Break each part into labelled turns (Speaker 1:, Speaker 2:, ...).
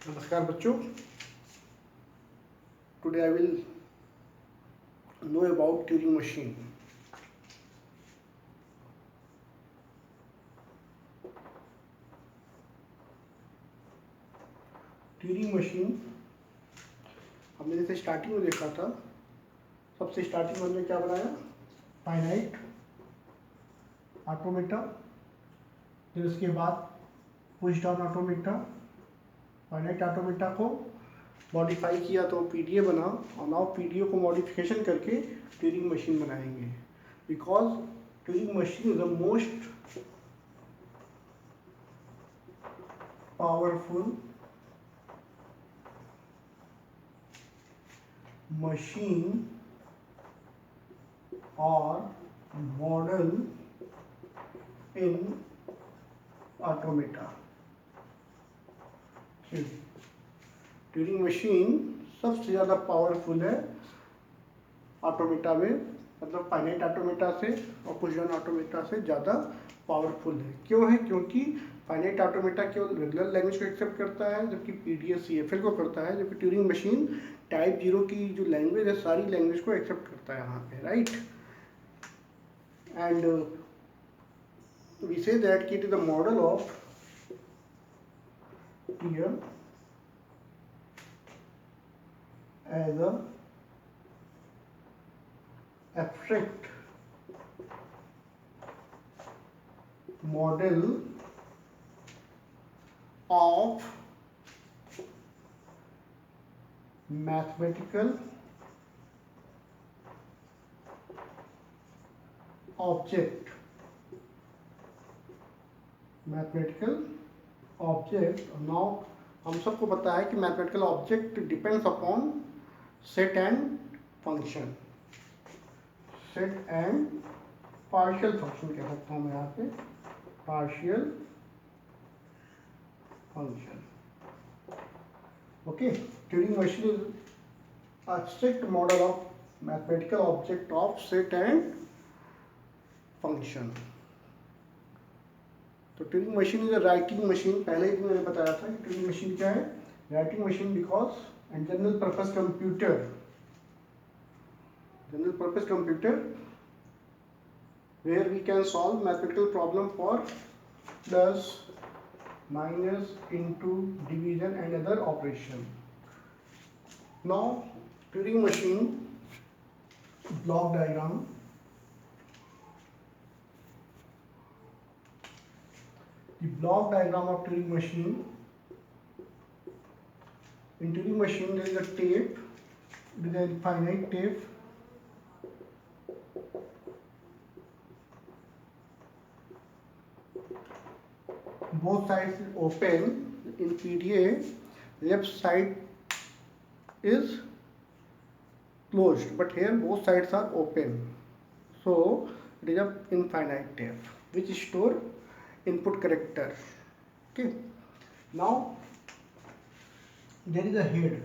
Speaker 1: नमस्कार बच्चों, today I will know about Turing machine. Turing machine हमने जैसे स्टार्टिंग में देखा था। सबसे स्टार्टिंग में हमने क्या बनाया, फाइनाइट ऑटोमेटा, फिर उसके बाद push down automata. Finite automata को मॉडिफाई किया तो पीडीए बना, और नाउ पीडीए को मॉडिफिकेशन करके ट्यूरिंग मशीन बनाएंगे, because Turing machine is the most powerful machine or model in automata। Turing machine सबसे ज़्यादा पावरफुल है ऑटोमेटा में, मतलब फाइनाइट ऑटोमेटा से और पुश डाउन ऑटोमेटा से ज़्यादा पावरफुल है। क्यों है? क्योंकि फाइनाइट ऑटोमेटा केवल रेगुलर लैंग्वेज को एक्सेप्ट करता है, जबकि पीडीएस सीएफएल को करता है, जबकि ट्यूरिंग मशीन टाइप 0 की जो लैंग्वेज है सारी लैंग्वेज को एक्सेप्ट करता है यहाँ पे, right. And we say that कि it is the model of TM as a abstract model of mathematical object। Now हम सबको पता है कि mathematical object depends upon set and function, set and partial function कह सकता हूँ मैं यहाँ पे, partial function. Okay, Turing machine is a strict model of mathematical object of set and function। तो Turing machine is a writing machine. पहले ही मैंने बताया था कि ट्यूरिंग मशीन क्या है, writing machine, because and general purpose computer where we can solve mathematical problem for plus, minus, into, division and other operation। Now Turing machine block diagram। The block diagram of Turing machine. In Turing machine there is a tape, it is a finite tape, both sides open। In PDA left side is closed, but here both sides are open, so it is a infinite tape which store input character। Okay, now there is a head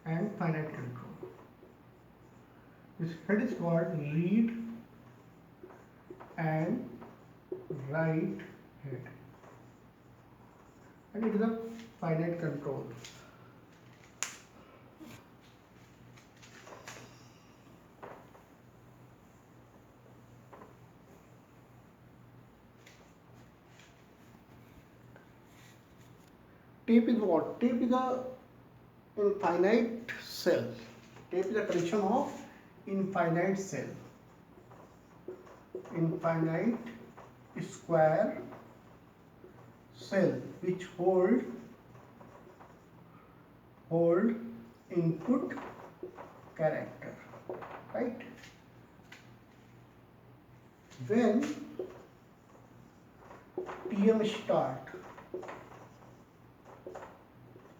Speaker 1: and finite control। this head is called read and write head, and it is a finite control। Tape is what? Tape is a infinite cell। Tape is a collection of infinite cell, infinite square cell which hold input character, right? When TM start,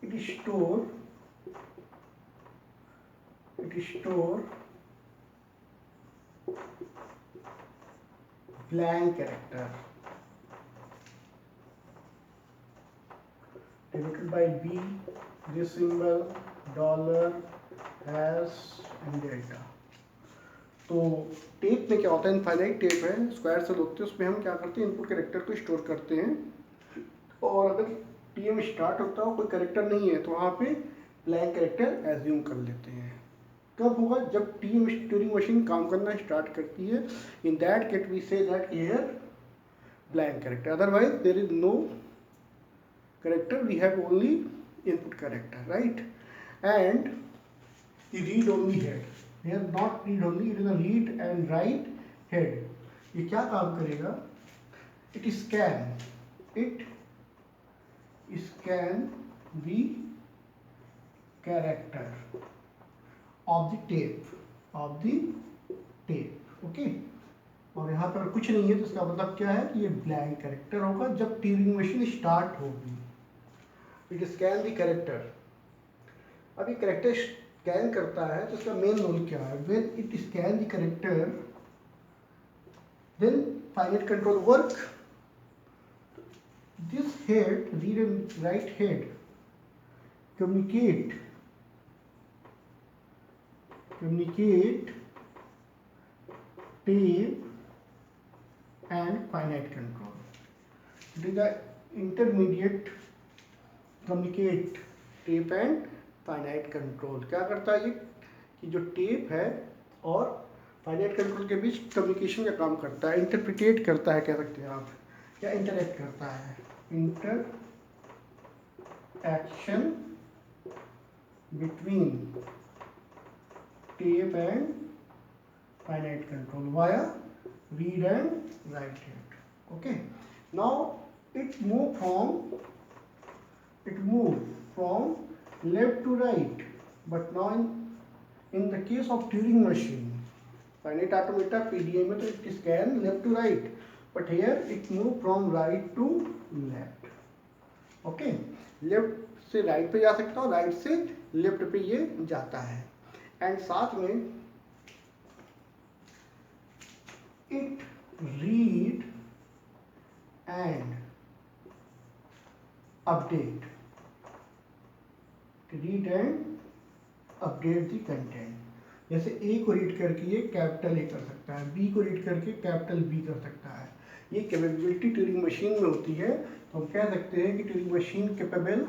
Speaker 1: it store blank character denoted by B, this symbol, dollar, hash and delta। तो tape में क्या होता है, infinite tape है, square cell होते हैं, उसमें हम क्या करते हैं, इनपुट कैरेक्टर को स्टोर करते हैं और अगर TM स्टार्ट होता हो कोई करेक्टर नहीं है तो वहाँ पे ब्लैंक करेक्टर एज्यूम कर लेते हैं। कब होगा? जब TM ट्यूरिंग मशीन काम करना स्टार्ट करती है, in that case we say that here blank character, otherwise there is no character, we have only input character, right? And the read only head, here not read only, it is a read and write head। ये क्या काम करेगा? it scan the character of the tape okay. और यहाँ पर कुछ नहीं है तो इसका मतलब क्या है कि ये ब्लैंक कैरेक्टर होगा जब ट्यूरिंग मशीन स्टार्ट होगी। It scan the character. अब ये कैरेक्टर स्कैन करता है तो इसका मेन रोल क्या है? When it scan the character then finite control work. This head, read and write head, communicate tape and finite control। It is the intermediate communicate tape and finite control। क्या करता है ये कि जो tape है और फाइनाइट कंट्रोल के बीच communication का काम करता है, इंटरप्रिटेट करता है, कह सकते हैं आप, या इंटरेक्ट करता है। Interaction between tape and finite control via read and write head। okay, now it move from left to right, but now in the case of Turing machine, finite automata PDA में तो it scan left to right, but here it move from right to left। okay, left से right पे जा सकता हूँ, right से left पे ये जाता है। एंड साथ में it read and update the content. जैसे ए को रीड करके ये कैपिटल ए कर सकता है, बी को रीड करके कैपिटल बी कर सकता है। ये कैपेबिलिटी ट्यूरिंग मशीन में होती है, तो हम कह सकते हैं कि Turing machine capable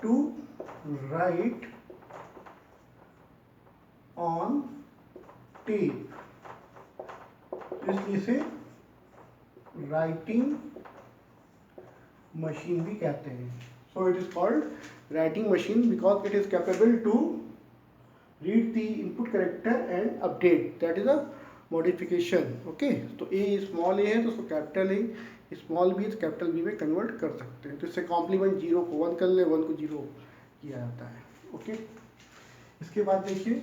Speaker 1: to write on tape, इसलिए इसे राइटिंग मशीन भी कहते हैं। So it is called writing machine because it is capable to read the input character and update, that is a modification. Okay, तो A small A है तो उसको capital A, small B तो capital B में convert कर सकते हैं। तो इससे कॉम्प्लीमेंट 0 को 1 कर ले, 1 को 0 किया जाता है। ओके, इसके बाद देखिए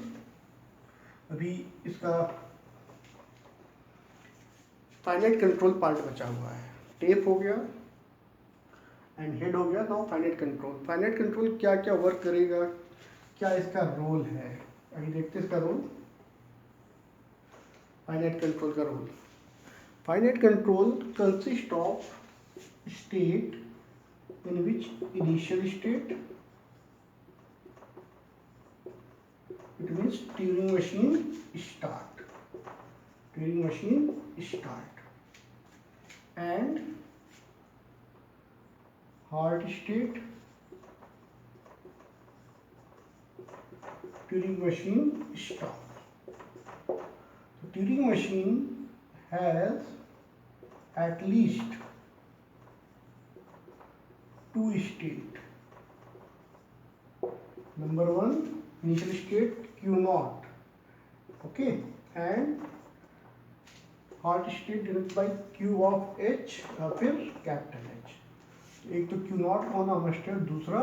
Speaker 1: अभी इसका फाइनाइट कंट्रोल पार्ट बचा हुआ है। टेप हो गया एंड हेड हो गया, now finite control. Finite control क्या क्या वर्क करेगा, क्या इसका रोल है, अभी देखते हैं इसका रोल। फाइनाइट कंट्रोल का role, finite control consists of state in which initial state, it means Turing machine start, and hard state, Turing machine stop। So Turing machine has at least 2 state। number 1 initial state Q0, okay, and hard state denoted by Q of H और फिर capital H। एक तो Q0 का होना must है, दूसरा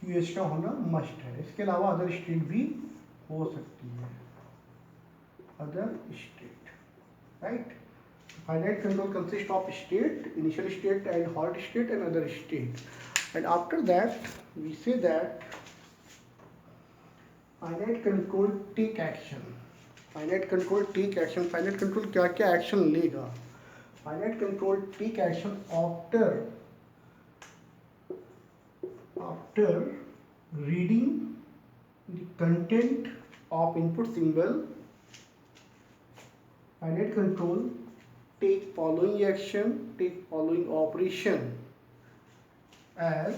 Speaker 1: QH का होना मस्ट है। इसके अलावा अदर स्टेट भी हो सकती है, other state, right? Finite control consists of state, initial state and halt state and other state, and after that we say that finite control take action। finite control take action, finite control क्या क्या action लेगा? finite control take action after reading the content of input symbol। finite control take following action, take following operation as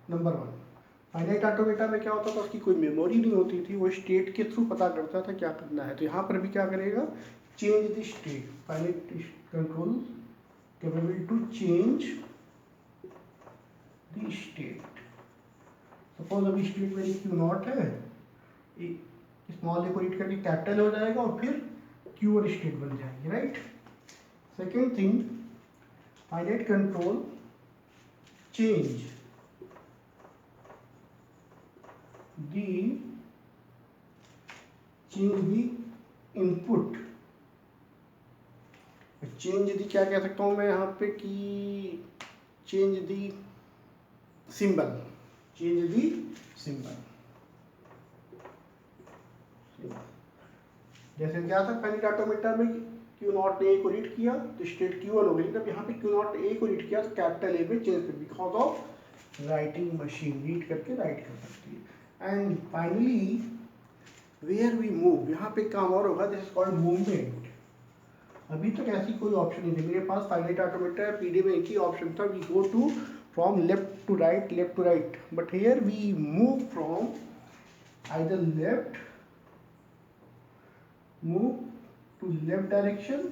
Speaker 1: number 1। Finite automata में क्या होता था, उसकी कोई memory नहीं होती थी, वो स्टेट के थ्रू पता करता था क्या करना है। तो यहाँ पर भी क्या करेगा, change the state. Finite control capable to change the state. Suppose अभी स्टेट मेरी क्यू नॉट है, स्मॉल ए को रीड करके कैपिटल हो जाएगा और फिर क्यू और स्टेट बन जाएगी, right. Second thing, finite control change the input. Change the क्या कह सकता हूँ मैं यहाँ पे कि change the symbol, change the symbol. जैसे क्या था फाइनाइट ऑटोमेटा में क्यू नॉट ए को रीड किया तो स्टेट क्यू वन हो गई, तब यहाँ पे क्यू नॉट ए को रीड किया तो कैपिटल ए में चेंज कर, because of writing machine, read करके राइट कर सकती है। And finally where we move, यहाँ पे काम और होगा, दिस इज कॉल्ड मूवमेंट। अभी तक ऐसी कोई ऑप्शन नहीं थी मेरे पास, फाइनाइट ऑटोमेटा पीडी में एक ही ऑप्शन था, we go to from left to right, left to right, but here we move from either left, move to left direction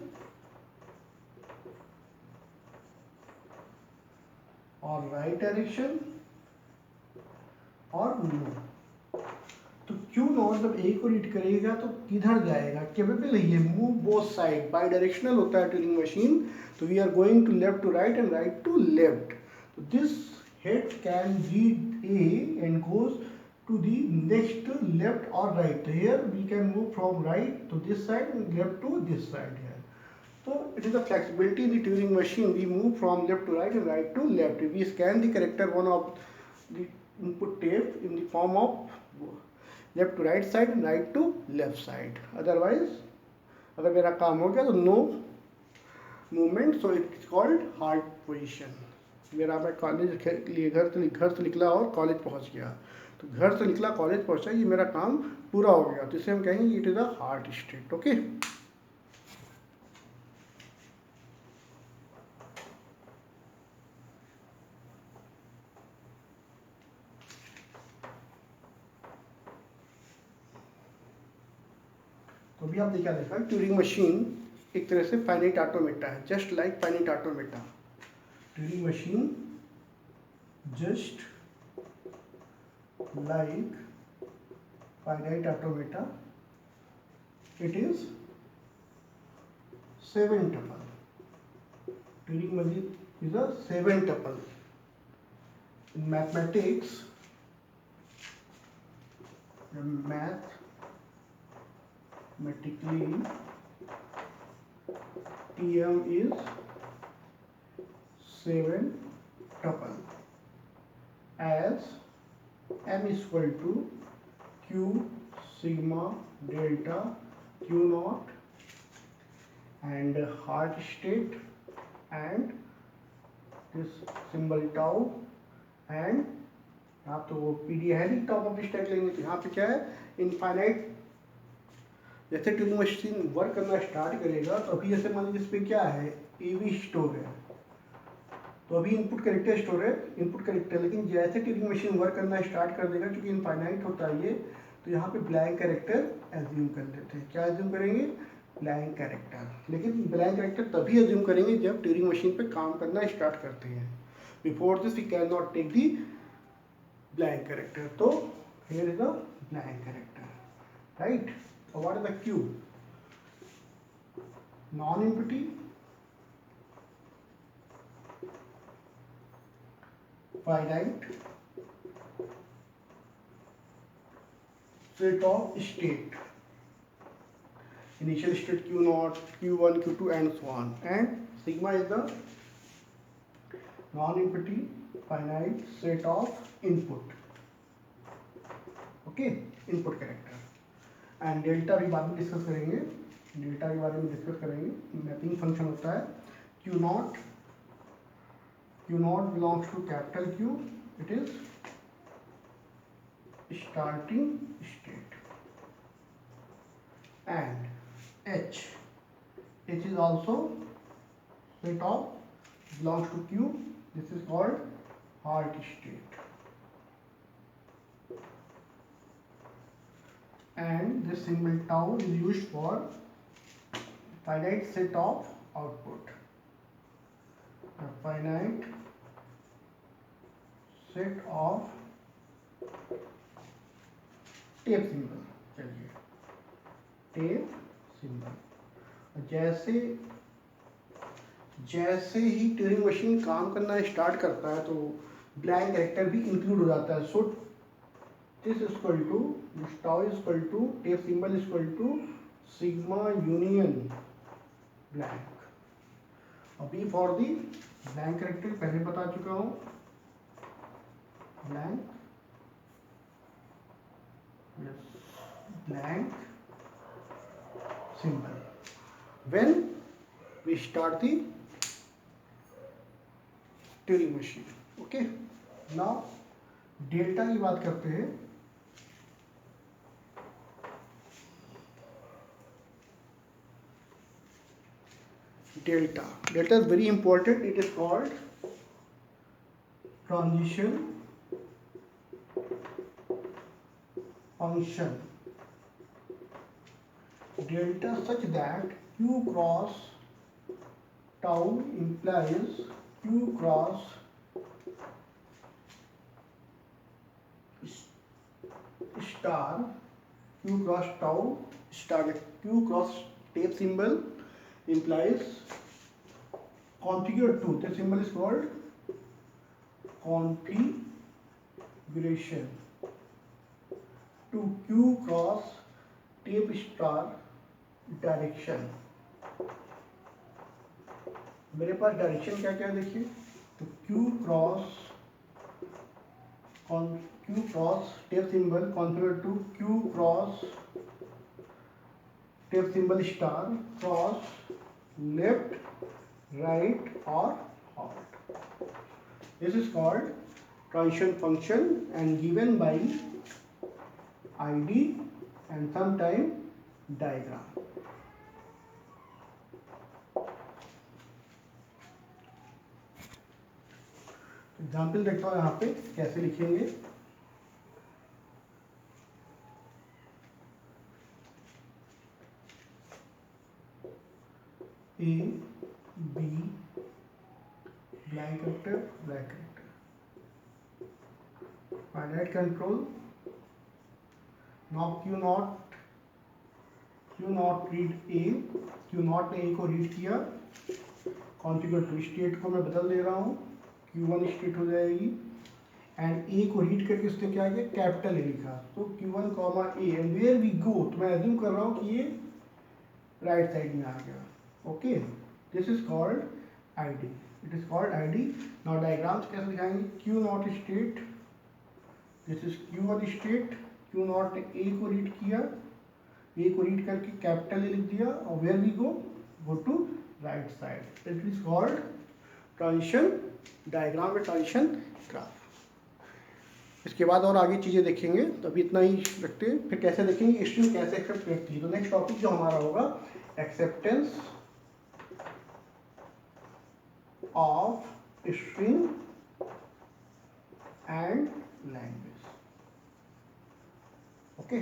Speaker 1: और राइट डायरेक्शन और मूव। तो क्यू नॉट जब ए को read करेगा तो किधर जाएगा, कैपेबल है ये move both side, bidirectional होता है ट्यूरिंग मशीन। तो we are going to left to right and right to left. तो this head can read a and goes to the next left और right. Here we can move from right to this side and left to this side here. So it is a flexibility in the Turing machine. We move from left to right and right to left. We scan the character one of the input tape in the form of left to right side and right to left side. Otherwise, अगर मेरा काम हो गया तो no movement, so it's called halt position. मेरा मैं college के लिए घर से निकला और कॉलेज पहुंच गया, तो घर से निकला कॉलेज पहुंचा, ये मेरा काम पूरा हो गया, तो इसे हम कहेंगे it is a halt state. Okay, तो अभी आपने क्या देखा, ट्यूरिंग मशीन एक तरह से फाइनाइट ऑटोमेटा है, just like finite automata. Turing machine just like finite automata, it is 7 tuple. Turing machine is a 7 tuple. In mathematics, mathematically TM is 7 tuple, as M is equal to Q sigma delta Q naught and halt state and this symbol tau and आप तो वो PD है नहीं, top of stack लेंगे तो यहाँ पे क्या है, इनफाइनाइट। जैसे ट्यूरिंग मशीन वर्क करना स्टार्ट करेगा तो अभी जैसे मान लीजिए इस पर क्या है, एवी स्टोर है, तो अभी इनपुट कैरेक्टर स्टोर है, इनपुट कैरेक्टर। लेकिन जैसे ट्यूरिंग मशीन वर्क करना स्टार्ट कर देगा, क्योंकि इनफाइनाइट होता है ये, तो यहाँ पे ब्लैंक कैरेक्टर एज्यूम कर लेते हैं। क्या एज्यूम करेंगे, ब्लैंक कैरेक्टर। लेकिन ब्लैंक कैरेक्टर तभी एज्यूम करेंगे जब ट्यूरिंग मशीन पे काम करना स्टार्ट करते हैं। Before this we can not take the blank character. So here is the blank character, right? So what is the Q? Non-empty, finite set of state. Initial state Q0, Q1, Q2 and so on. And sigma is the non-empty finite set of input. Okay, input character. And delta भी बाद में discuss करेंगे, delta के बारे में discuss करेंगे। Mapping function होता है Q naught belongs to capital Q, it is starting state. and H is also set of belongs to Q. This is called halt state, and this symbol tau is used for finite set of output. A finite set of tape symbol, चलिए tape symbol. जैसे जैसे ही Turing machine काम करना start करता है तो blank character भी include हो जाता है। So this equal to tau equal to tape symbol equal to sigma union blank. अभी फॉर दी ब्लैंक कैरेक्टर पहले बता चुका हूँ, blank blank symbol when we start the Turing machine. Okay, now delta की बात करते हैं। Delta is very important. It is called transition function delta such that q cross tau implies q cross star q cross tau star q cross tape symbol implies configure to. The symbol is called configuration to q cross tape star direction. मेरे पास direction क्या क्या देखिए, तो Q cross tape symbol configure to Q cross tape symbol star cross left right और halt. This is called transition function and given by ID and sometime diagram। Example देखता हूँ यहाँ पे कैसे लिखेंगे। A B blank character finite control now Q not read A, Q not ने A को read किया, कॉन्फिगर टू स्टेट को मैं बदल दे रहा हूँ, Q1 स्टेट हो जाएगी एंड A को रीड करके उसने क्या किया, कैपिटल ए लिखा, तो Q1 comma A and where we go, तो मैं एज्यूम कर रहा हूँ कि ये राइट साइड में आ गया। Okay, this is called ID, it is called ID। Now diagrams कैसे दिखाएंगे, Q naught state, this is Q1 state, Q not ने A को रीड किया, A को रीड करके कैपिटल ए लिख दिया और where we go to right side, it is called transition diagram में ट्रांजिशन ग्राफ। इसके बाद और आगे चीज़ें देखेंगे, तो अभी इतना ही रखते हैं, फिर कैसे देखेंगे स्ट्रिंग कैसे एक्सेप्ट करती है। तो नेक्स्ट टॉपिक जो हमारा होगा acceptance of string and language. Okay.